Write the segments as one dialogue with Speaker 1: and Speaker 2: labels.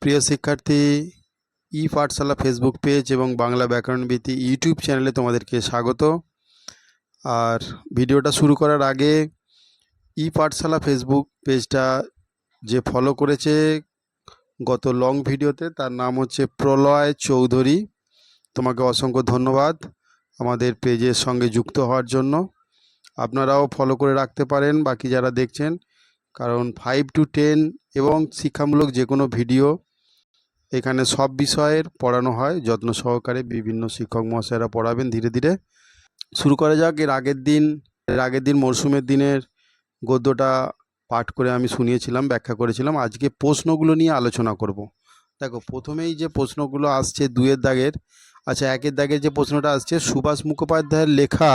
Speaker 1: প্রিয় শিক্ষার্থী, ই পাঠশালা Facebook page এবং বাংলা ব্যাকরণবীথি ইউটিউব চ্যানেলে তোমাদেরকে স্বাগত। আর ভিডিওটা শুরু করার আগে ই পাঠশালা ফেসবুক পেজটা যে ফলো করেছে গত লং ভিডিওতে, তার নাম হচ্ছে প্রলয় চৌধুরী। তোমাকে অসংখ্য ধন্যবাদ আমাদের পেজের সঙ্গে যুক্ত হওয়ার জন্য। আপনারাও ফলো করে রাখতে পারেন বাকি যারা দেখছেন, কারণ 5 to 10 এবং শিক্ষামূলক যে কোনো ভিডিও এখানে সব বিষয়ের পড়ানো হয় যত্ন সহকারে। বিভিন্ন শিক্ষক মহাশয়রা পড়াবেন ধীরে ধীরে। শুরু করা যাক। এর আগের দিন মরশুমের দিনের গদ্যটা পাঠ করে আমি শুনিয়েছিলাম, ব্যাখ্যা করেছিলাম। আজকে প্রশ্নগুলো নিয়ে আলোচনা করব। দেখো, প্রথমেই যে প্রশ্নগুলো আসছে 2-এর দাগের, আচ্ছা 1-এর দাগের যে প্রশ্নটা আসছে, সুভাষ মুখোপাধ্যায়ের লেখা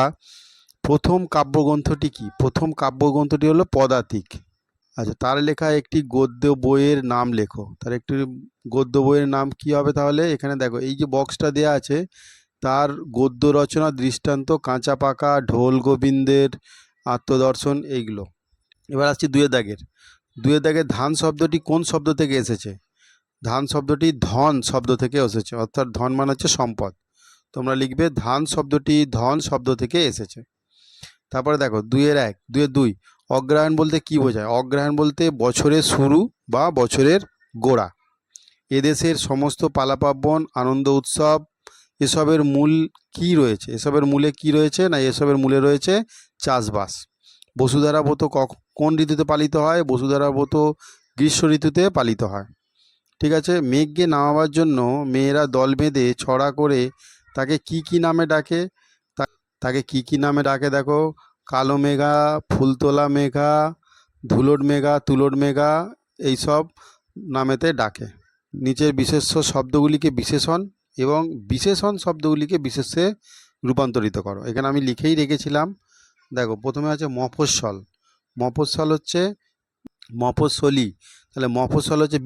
Speaker 1: প্রথম কাব্যগ্রন্থটি কি? প্রথম কাব্যগ্রন্থটি হলো পদাতিক। আচ্ছা, তার লেখা একটি গদ্য বইয়ের নাম লেখো। তার একটি গদ্য বইয়ের নাম কি হবে তাহলে? এখানে দেখো, এই যে বক্সটা দেয়া আছে, তার গদ্য রচনা, দৃষ্টান্ত, কাঁচা পাকা, ঢোল গোবিন্দের আত্মদর্শন, এইগুলো। এবার আসছি 2-এর দাগের ধান শব্দটি কোন শব্দ থেকে এসেছে? ধান শব্দটি ধন শব্দ থেকে এসেছে, অর্থাৎ ধন মানে হচ্ছে সম্পদ। তোমরা লিখবে ধান শব্দটি ধন শব্দ থেকে এসেছে। তারপরে দেখো 2-এর 2 অগ্রহায়ণ বলতে কি বোঝায়? অগ্রহায়ণ বলতে বছরের শুরু বা বছরের গোড়া। এদেশের সমস্ত পালাপার্বণ, আনন্দ উৎসব, এসবের মূল কি রয়েছে? এসবের মূলে কি রয়েছে না, এসবের মূলে রয়েছে চাষবাস। বসুধারা ব্রত কোন ঋতুতে পালিত হয়? বসুধারা ব্রত গ্রীষ্ম ঋতুতে পালিত হয়। ঠিক আছে। মেঘকে নামাবার জন্য মেয়েরা দল বেঁধে ছড়া করে তাকে কি নামে ডাকে? তাকে কি নামে ডাকে? দেখো, কালো মেঘা, ফুলতোলা মেঘা, ধুলোর মেঘা, তুলোর মেঘা, এইসব নামেতে ডাকে। নিচের বিশেষ্য শব্দগুলিকে বিশেষণ এবং বিশেষণ শব্দগুলিকে বিশেষ্যে রূপান্তরিত করো। এখানে আমি লিখেই রেখেছিলাম। দেখো, প্রথমে আছে মফস্বল। মফস্বল হচ্ছে মফস্বলী, তাহলে মফস্বল হচ্ছে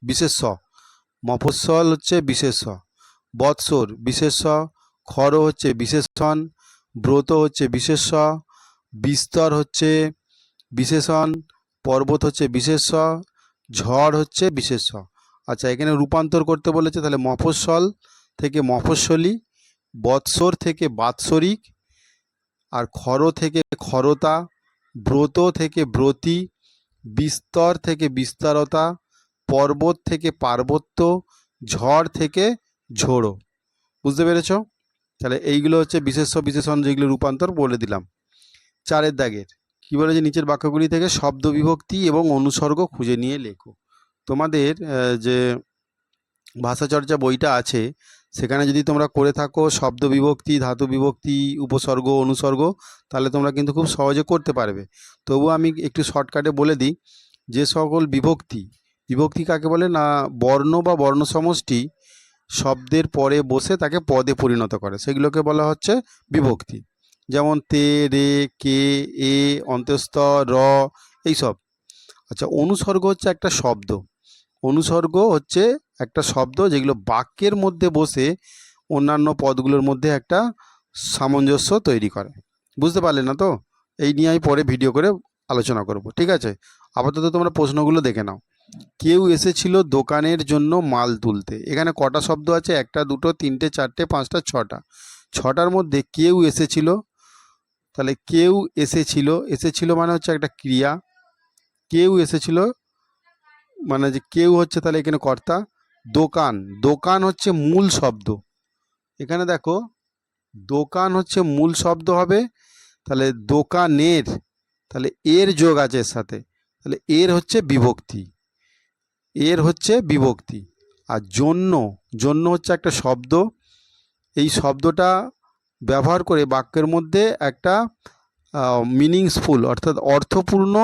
Speaker 1: বিশেষ্য। মফস্বল হচ্ছে বিশেষ্য। বৎসর বিশেষ্য। খর হচ্ছে বিশেষণ। ব্রত হচ্ছে বিশেষ্য। বিস্তর হচ্ছে বিশেষণ। পর্বত হচ্ছে বিশেষ্য। ঝড় হচ্ছে বিশেষ্য। আচ্ছা, এখানে রূপান্তর করতে বলেছে, তাহলে মফস্বল থেকে মফস্বলী, বৎসর থেকে বাৎসরিক, আর খর থেকে খরতা, ব্রত থেকে ব্রতী, বিস্তর থেকে বিস্তারতা, পর্বত থেকে পার্বত্য, ঝড় থেকে ঝোড়ো। বুঝতে পেরেছ? তাহলে এইগুলো হচ্ছে বিশেষ্য বিশেষণ, যেগুলো রূপান্তর বলে দিলাম। 4-এর দাগের কি বলেছে? নিচের বাক্যগুলি থেকে শব্দ বিভক্তি এবং অনুসর্গ খুঁজে নিয়ে লেখো। তোমাদের যে ভাষাচর্চা বইটা আছে, সেখানে যদি তোমরা করে থাকো শব্দ বিভক্তি, ধাতু বিভক্তি, উপসর্গ, অনুসর্গ, তাহলে তোমরা কিন্তু খুব সহজে করতে পারবে। তবু আমি একটু শর্টকাটে বলে দিই, যে সকল বিভক্তি কাকে বলে না, বর্ণ বা বর্ণ সমষ্টি শব্দের পরে বসে তাকে পদে পরিণত করে, সেগুলোকে বলা হচ্ছে বিভক্তি। যেমন তে, রে, কে, এ, অন্ত্যস্ত, র, এইসব। আচ্ছা, অনুসর্গ হচ্ছে একটা শব্দ। অনুসর্গ হচ্ছে একটা শব্দ যেগুলো বাক্যের মধ্যে বসে অন্যান্য পদগুলোর মধ্যে একটা সামঞ্জস্য তৈরি করে। বুঝতে পারলে না তো? এই নিয়ে আমি পরে ভিডিও করে আলোচনা করব, ঠিক আছে? আপাতত তোমরা প্রশ্নগুলো দেখে নাও। কেউ এসেছিল দোকানের জন্য মাল তুলতে। এখানে কটা শব্দ আছে? 1, 2, 3, 4, 5, 6টা। 6টার মধ্যে কেউ এসেছিল, তাহলে কেউ এসেছিল মানে হচ্ছে একটা ক্রিয়া। কেউ এসেছিল মানে যে কেউ হচ্ছে, তাহলে এখানে কর্তা। দোকান হচ্ছে মূল শব্দ। এখানে দেখো, দোকান হচ্ছে মূল শব্দ হবে, তাহলে দোকানের, তাহলে এর যোগ আছে এর সাথে, তাহলে এর হচ্ছে বিভক্তি। আর জন্য হচ্ছে একটা শব্দ। এই শব্দটা ব্যবহার করে বাক্যের মধ্যে একটা মিনিংসফুল, অর্থাৎ অর্থপূর্ণ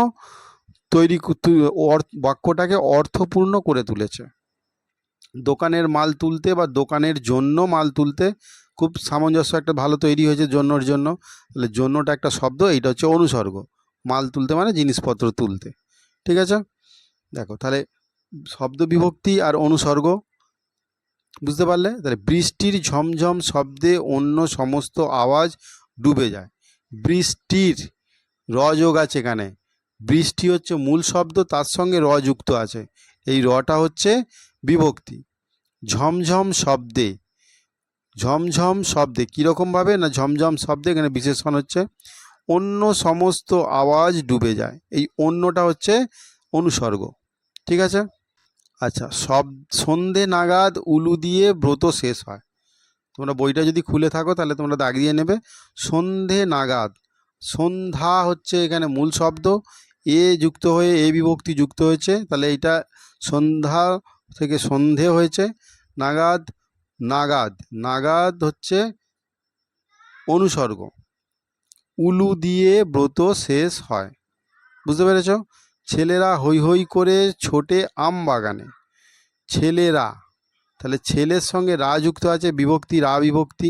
Speaker 1: বাক্যটাকে অর্থপূর্ণ করে তুলেছে। দোকানের মাল তুলতে বা দোকানের জন্য মাল তুলতে, খুব সামঞ্জস্য একটা ভালো তৈরি হয়েছে জন্যর জন্য। তাহলে জন্যটা একটা শব্দ, এইটা হচ্ছে অনুসর্গ। মাল তুলতে মানে জিনিসপত্র তুলতে, ঠিক আছে? দেখো, তাহলে শব্দ বিভক্তি আর অনুসর্গ বুঝতে পারলে? তাহলে বৃষ্টির ঝমঝম শব্দে অন্য সমস্ত আওয়াজ ডুবে যায়। বৃষ্টির রযোগ আছে এখানে। বৃষ্টি হচ্ছে মূল শব্দ, তার সঙ্গে র যুক্ত আছে। এই রটা হচ্ছে বিভক্তি। ঝমঝম শব্দে, ঝমঝম শব্দে কীরকমভাবে না, ঝমঝম শব্দে এখানে বিশেষণ হচ্ছে অন্য সমস্ত আওয়াজ ডুবে যায়। এই অন্যটা হচ্ছে অনুসর্গ, ঠিক আছে। আচ্ছা, সন্ধে নাগাদ উলু দিয়ে ব্রত শেষ হয়। তোমরা বইটা যদি খুলে থাকো তাহলে তোমরা দাগ দিয়ে নেবে। সন্ধে নাগাদ, সন্ধ্যা হচ্ছে এখানে মূল শব্দ, এ যুক্ত হয়ে এ বিভক্তি যুক্ত হয়েছে, তাহলে এইটা সন্ধ্যা থেকে সন্ধে হয়েছে। নাগাদ, নাগাদ, নাগাদ হচ্ছে অনুসর্গ। উলু দিয়ে ব্রত শেষ হয়, বুঝতে পেরেছ। ছেলেরা হৈ হৈ করে ছোটে আম বাগানে। ছেলেরা, তাহলে ছেলের সঙ্গে রা যুক্ত আছে, বিভক্তি রা বিভক্তি।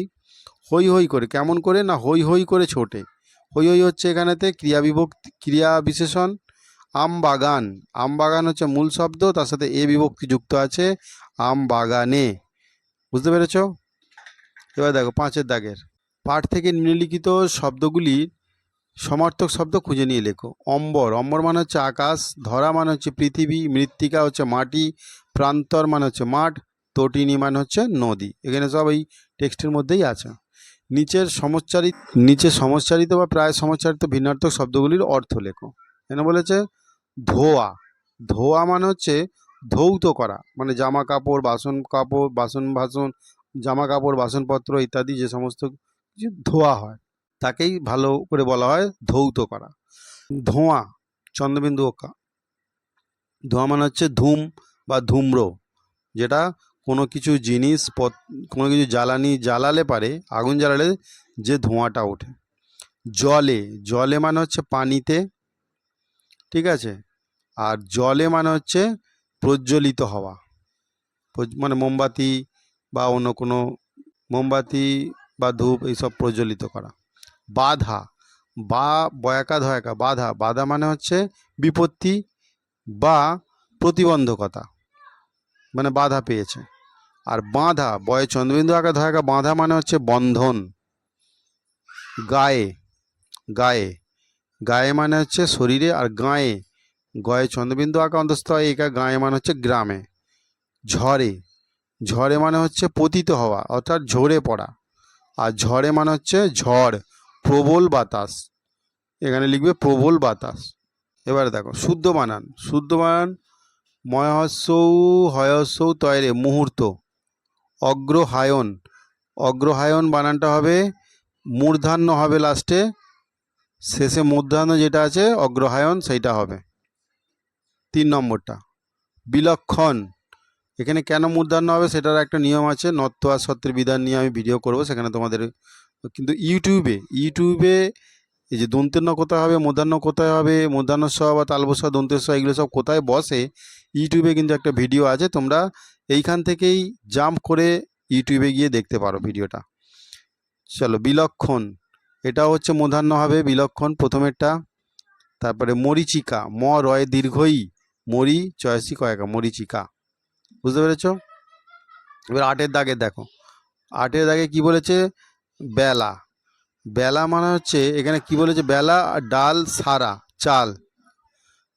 Speaker 1: হৈ হৈ করে, কেমন করে না হৈ হৈ করে ছোটে, হৈ হৈ হচ্ছে এখানেতে ক্রিয়া বিভক্তি, ক্রিয়া বিশেষণ। আম বাগান, আম বাগান হচ্ছে মূল শব্দ, তার সাথে এ বিভক্তি যুক্ত আছে, আম বাগানে, বুঝতে পেরেছ। এবার দেখো 5 দাগের, পাঠ থেকে নিম্নলিখিত শব্দগুলির সমার্থক শব্দ খুঁজে নিয়ে লেখো। অম্বর, অম্বর মানে হচ্ছে আকাশ। ধরা মানে হচ্ছে পৃথিবী। মৃত্তিকা হচ্ছে মাটি। প্রান্তর মানে হচ্ছে মাঠ। তটিনী মানে হচ্ছে নদী। এখানে সব এই টেক্সটের মধ্যেই আছে। নিচে সমচ্চারিত বা প্রায় সমচ্চারিত ভিন্নার্থক শব্দগুলির অর্থ লেখো। এখানে বলেছে ধোয়া, ধোয়া মানে হচ্ছে ধৌত করা, মানে জামা কাপড়, বাসন, জামা কাপড়, বাসনপত্র ইত্যাদি যে সমস্ত কিছু ধোয়া হয় তাকেই ভালো করে বলা হয় ধৌত করা। ধোঁয়া, চন্দ্রবিন্দু ওকা, ধোঁয়া মানে হচ্ছে ধূম বা ধূম্র, যেটা কোনো কিছু জিনিস কোনো কিছু জ্বালালে পারে, আগুন জ্বালালে যে ধোঁয়াটা ওঠে। জলে, জলে মানে হচ্ছে পানিতে, ঠিক আছে। আর জলে মানে হচ্ছে প্রজ্বলিত হওয়া, মানে মোমবাতি বা অন্য কোনো মোমবাতি বা ধূপ এইসব প্রজ্বলিত করা। বাধা, বা বয়াকা ধয়াকা, বাধা, বাধা মানে হচ্ছে বিপত্তি বা প্রতিবন্ধকতা, মানে বাধা পেয়েছে। আর বাঁধা, বয়ে চন্দ্রবিন্দু আঁকা ধয়াকা, বাঁধা মানে হচ্ছে বন্ধন। গায়ে, গায়ে, গায়ে মানে হচ্ছে শরীরে, আর গায়ে, গয়ে চন্দ্রবিন্দু আঁকা অন্তস্থ হয় একা, গায়ে মানে হচ্ছে গ্রামে। ঝড়ে, ঝড়ে মানে হচ্ছে পতিত হওয়া অর্থাৎ ঝরে পড়া। আর ঝড়ে মানে হচ্ছে ঝড়, প্রবল বাতাস, এখানে লিখবে প্রবল বাতাস। এবারে দেখো শুদ্ধ বানান, শুদ্ধ বানান ময়হস্যৌ হয়স্যৌ তয়রে, মুহূর্ত। অগ্রহায়ণ, অগ্রহায়ণ বানানটা হবে মূর্ধান্য হবে লাস্টে, শেষে মূর্ধান্য যেটা আছে অগ্রহায়ণ সেইটা হবে। 3 নম্বরটা বিলক্ষণ, এখানে কেন মূর্ধান্য হবে সেটার একটা নিয়ম আছে, নত্ব আর সত্যের বিধান নিয়ে আমি ভিডিও করব, সেখানে তোমাদের। কিন্তু ইউটিউবে এই যে দন্তের ন কোথায় হবে, মূর্ধান্য কোথায় হবে, মূর্ধান্য স বা তালবস দন্তের স এগুলো সব কোথায় বসে, ইউটিউবে কিন্তু একটা ভিডিও আছে, তোমরা এইখান থেকেই জাম্প করে ইউটিউবে গিয়ে দেখতে পারো ভিডিওটা। চলো, বিলক্ষণ, এটা হচ্ছে মূর্ধান্য হবে বিলক্ষণ প্রথমেরটা। তারপরে মরীচিকা, ম রয় দীর্ঘই, মরি চয়সি কয়েকা, মরীচিকা, বুঝতে পেরেছ। এবার 8 দাগে দেখো, 8 দাগে কি বলেছে, বেলা, বেলা মানে হচ্ছে এখানে কি বলেছে, বেলা ডাল সারা চাল,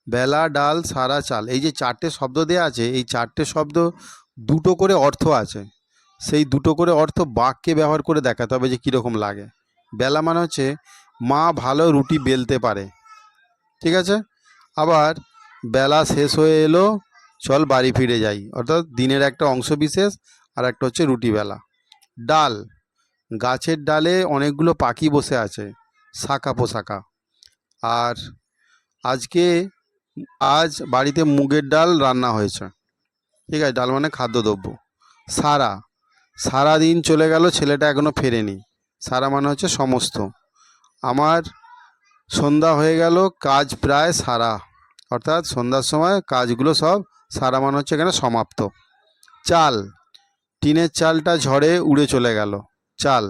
Speaker 1: বেলা ডাল সারা চাল, এই যে 4টে শব্দ দেওয়া আছে, এই 4টে শব্দ দুটো করে অর্থ আছে, সেই দুটো করে অর্থ বাক্যে ব্যবহার করে দেখাতে হবে যে কীরকম লাগে। বেলা মানে হচ্ছে মা ভালো রুটি বেলতে পারে, ঠিক আছে। আবার বেলা শেষ হয়ে এলো, চল বাড়ি ফিরে যাই, অর্থাৎ দিনের একটা অংশ বিশেষ, আর একটা হচ্ছে রুটি বেলা। ডাল, গাছের ডালে অনেকগুলো পাখি বসে আছে, শাখা পোশাকা। আর আজ বাড়িতে মুগের ডাল রান্না হয়েছে, ঠিক আছে, ডাল মানে খাদ্যদ্রব্য। সারা, সারা দিন চলে গেল, ছেলেটা এখনো ফেরেনি, সারা মানে হচ্ছে সমস্ত। আমার সন্ধ্যা হয়ে গেল, কাজ প্রায় সারা, অর্থাৎ সন্ধ্যার সময় কাজগুলো সব সারা মানে হচ্ছে এখানে সমাপ্ত। চাল, টিনের চালটা ঝড়ে উড়ে চলে গেল, চাল।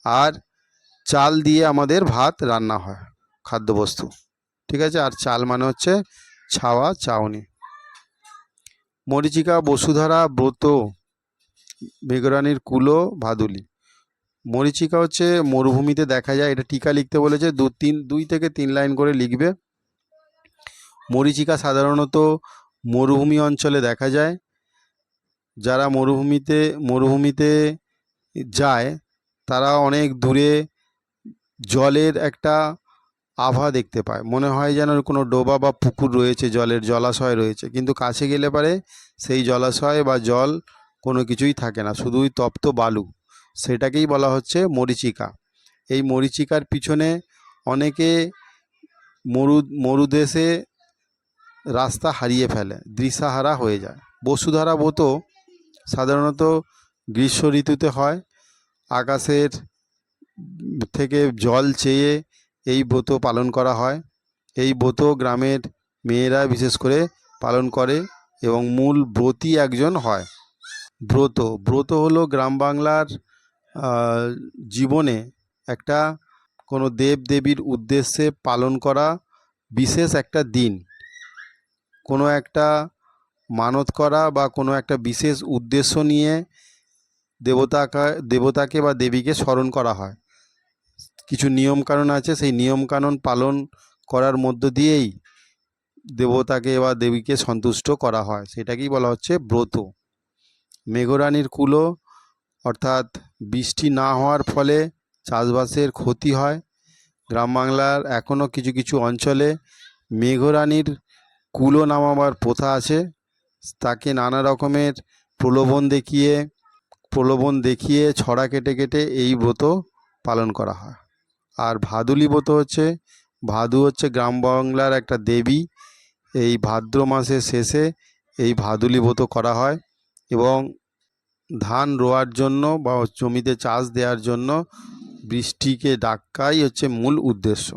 Speaker 1: আর চাল দিয়ে আমাদের ভাত রান্না হয়, খাদ্যবস্তু, ঠিক আছে। আর চাল মানে হচ্ছে ছাওয়া চাউনি। মরীচিকা, বসুধারা, ব্রত, মেঘরানির কুলো, ভাদুলি। মরীচিকা হচ্ছে মরুভূমিতে দেখা যায়, এটা টিকা লিখতে বলেছে, 2 থেকে 3 লাইন করে লিখবে। মরীচিকা সাধারণত মরুভূমি অঞ্চলে দেখা যায়। যারা মরুভূমিতে যায় তারা অনেক দূরে জলের একটা আভা দেখতে পায়, মনে হয় যেন কোনো ডোবা বা পুকুর রয়েছে, জলের জলাশয় রয়েছে, কিন্তু কাছে গেলে পারে সেই জলাশয় বা জল কোনো কিছুই থাকে না, শুধুই তপ্ত বালু। সেটাকেই বলা হচ্ছে মরীচিকা। এই মরীচিকার পিছনে অনেকে মরুদেশে রাস্তা হারিয়ে ফেলে, দিশাহারা হয়ে যায়। বসুধারা ব্রত সাধারণত গ্রীষ্ম ঋতুতে হয়। আকাশের থেকে জল চেয়ে এই ব্রত পালন করা হয়। এই ব্রত গ্রামের মেয়েরা বিশেষ করে পালন করে এবং মূল ব্রতী একজন হয়। ব্রত হলো গ্রাম বাংলার জীবনে একটা কোনো দেব দেবীর উদ্দেশ্যে পালন করা বিশেষ একটা দিন, কোনো একটা মানত করা বা কোনো একটা বিশেষ উদ্দেশ্য নিয়ে দেবতাকে বা দেবীকে স্মরণ করা হয়। কিছু নিয়মকানুন আছে, সেই নিয়মকানুন পালন করার মধ্য দিয়েই দেবতাকে বা দেবীকে সন্তুষ্ট করা হয়, সেটাকেই বলা হচ্ছে ব্রত। মেঘরানির কুলো অর্থাৎ বৃষ্টি না হওয়ার ফলে চাষবাসের ক্ষতি হয়। গ্রাম বাংলার এখনও কিছু কিছু অঞ্চলে মেঘরানির কুলো নামাবার প্রথা আছে। তাকে নানা রকমের প্রলোভন দেখিয়ে ছড়া কেটে কেটে এই ব্রত পালন করা হয়। আর ভাদুলি ব্রত ভাদু হচ্ছে গ্রাম বাংলার একটা দেবী। এই ভাদ্র মাসের শেষে এই ভাদুলি ব্রত করা হয় এবং ধান রোয়ার জন্য বা জমিতে চাষ দেওয়ার জন্য বৃষ্টিকে ডাকাই হচ্ছে মূল উদ্দেশ্য।